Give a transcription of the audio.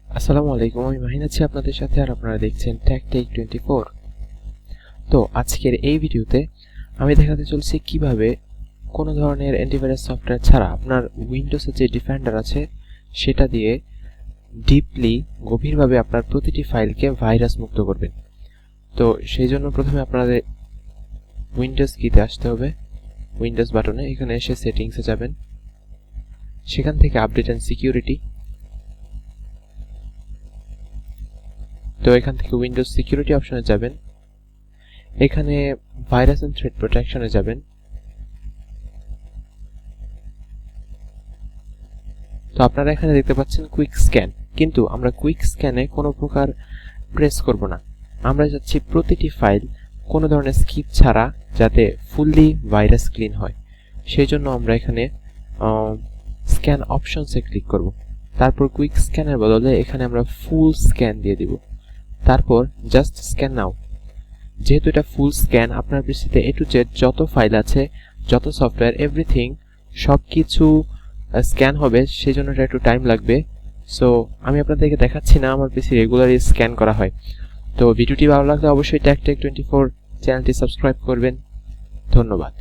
আসসালামু আলাইকুম, আমি মাহিন আছি আপনাদের সাথে, আর আপনারা দেখছেন TechTech24। তো আজকের এই ভিডিওতে আমি দেখাতে চলছি কিভাবে কোনো ধরনের অ্যান্টিভাইরাস সফটওয়্যার ছাড়া আপনার উইন্ডোজের যে ডিফেন্ডার আছে সেটা দিয়ে ডিপলি গভীরভাবে আপনার প্রতিটি ফাইলকে ভাইরাস মুক্ত করবেন। তো সেই জন্য প্রথমে আপনাদের উইন্ডোজ কিতে আসতে হবে। উইন্ডোজ বাটনে এখানে এসে সেটিংসে যাবেন, সেখান থেকে আপডেট অ্যান্ড সিকিউরিটি। তো এখান থেকে উইন্ডোজ সিকিউরিটি অপশনে যাবেন, এখানে ভাইরাস এন্ড থ্রেট প্রোটেকশনে যাবেন। তো আপনারা এখানে দেখতে পাচ্ছেন কুইক স্ক্যান, কিন্তু আমরা কুইক স্ক্যানে কোনো প্রকার প্রেস করব না। আমরা যাচ্ছি প্রতিটি ফাইল কোনো ধরনের স্কিপ ছাড়া যাতে ফুললি ভাইরাস ক্লিন হয়। সেই জন্য আমরা এখানে স্ক্যান অপশনসে ক্লিক করব। তারপর কুইক স্ক্যানের বদলে এখানে আমরা ফুল স্ক্যান দিয়ে দিব। তারপর জাস্ট স্ক্যান নাও। যেহেতু এটা ফুল স্ক্যান, আপনার পিসিতে A to Z যত ফাইল আছে, যত সফটওয়্যার, এভরিথিং সব কিছু স্ক্যান হবে, সেই জন্য এটা একটু টাইম লাগবে। সো আমি আপনাদেরকে দেখাচ্ছি না, আমার পিসি রেগুলারলি স্ক্যান করা হয়। তো ভিডিওটি ভালো লাগলে অবশ্যই TechTech24 চ্যানেলটি সাবস্ক্রাইব করবেন। ধন্যবাদ।